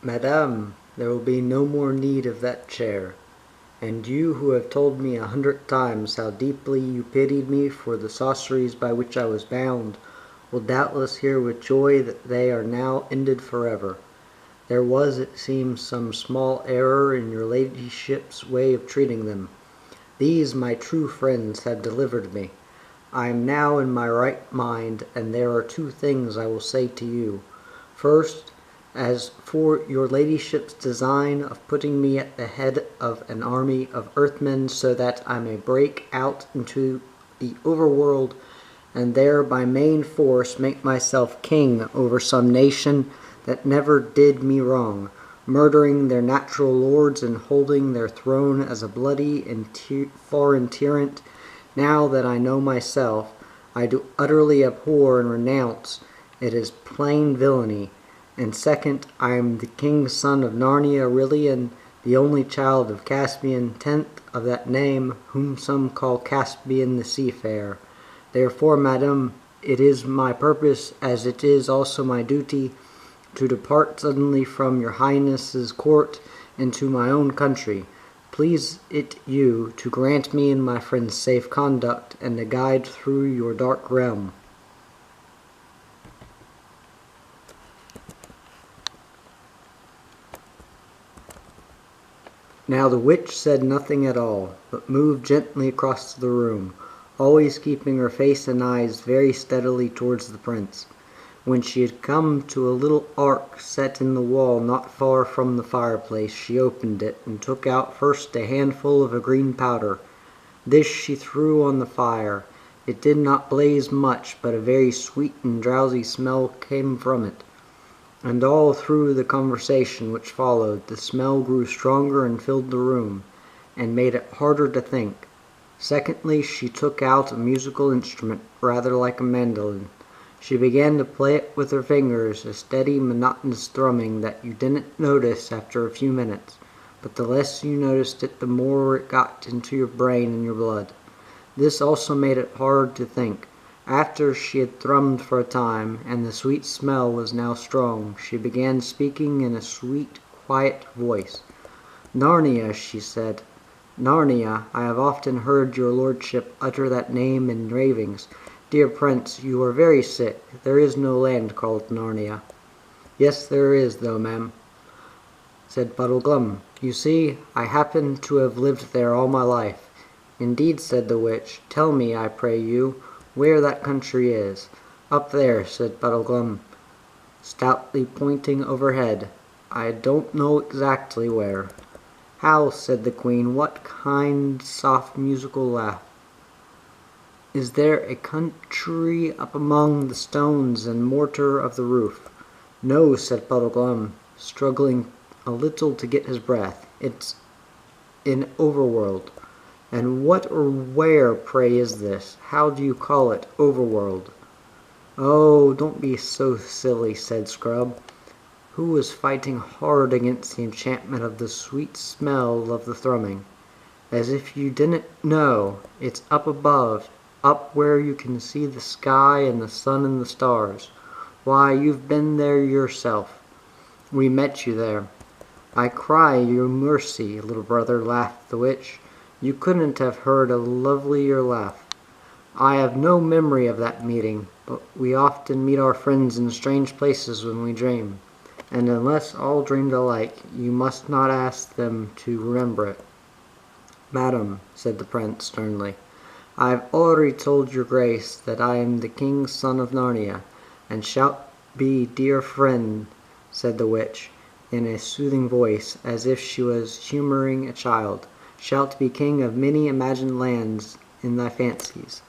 Madame, there will be no more need of that chair, and you who have told me 100 times how deeply you pitied me for the sorceries by which I was bound, will doubtless hear with joy that they are now ended forever. There was, it seems, some small error in your ladyship's way of treating them. These, my true friends, have delivered me. I am now in my right mind, and there are two things I will say to you. First, as for your ladyship's design of putting me at the head of an army of earthmen so that I may break out into the overworld and there by main force make myself king over some nation that never did me wrong, murdering their natural lords and holding their throne as a bloody and foreign tyrant, now that I know myself, I do utterly abhor and renounce it as plain villainy. And second, I am the king's son of Narnia Aurelian, the only child of Caspian, 10th of that name, whom some call Caspian the Seafarer. Therefore, madam, it is my purpose, as it is also my duty, to depart suddenly from your highness's court into my own country. Please it you to grant me and my friends safe conduct, and a guide through your dark realm. Now the witch said nothing at all, but moved gently across the room, always keeping her face and eyes very steadily towards the prince. When she had come to a little ark set in the wall not far from the fireplace, she opened it, and took out first a handful of a green powder. This she threw on the fire. It did not blaze much, but a very sweet and drowsy smell came from it. And all through the conversation which followed, the smell grew stronger and filled the room, and made it harder to think. Secondly, she took out a musical instrument, rather like a mandolin. She began to play it with her fingers, a steady, monotonous thrumming that you didn't notice after a few minutes, but the less you noticed it, the more it got into your brain and your blood. This also made it hard to think. After she had thrummed for a time, and the sweet smell was now strong, she began speaking in a sweet, quiet voice. "Narnia," she said. "Narnia, I have often heard your lordship utter that name in ravings. Dear prince, you are very sick. There is no land called Narnia." "Yes, there is, though, ma'am," said Puddleglum. "You see, I happen to have lived there all my life." "Indeed," said the witch. "Tell me, I pray you, where that country is." "Up there," said Puddleglum, stoutly pointing overhead. "I don't know exactly where." "How?" said the queen. "What kind, soft, musical laugh? Is there a country up among the stones and mortar of the roof?" "No," said Puddleglum, struggling a little to get his breath. "It's in Overworld." "And what or where, pray, is this? How do you call it, Overworld?" "Oh, don't be so silly," said Scrub, who was fighting hard against the enchantment of the sweet smell of the thrumming. "As if you didn't know. It's up above, up where you can see the sky and the sun and the stars. Why, you've been there yourself. We met you there." "I cry you mercy, little brother," laughed the witch. "You couldn't have heard a lovelier laugh. I have no memory of that meeting, but we often meet our friends in strange places when we dream, and unless all dreamed alike, you must not ask them to remember it." "Madam," said the prince sternly, "I have already told your grace that I am the king's son of Narnia, and shalt be, dear friend," said the witch, in a soothing voice, as if she was humoring a child, "shalt be king of many imagined lands in thy fancies."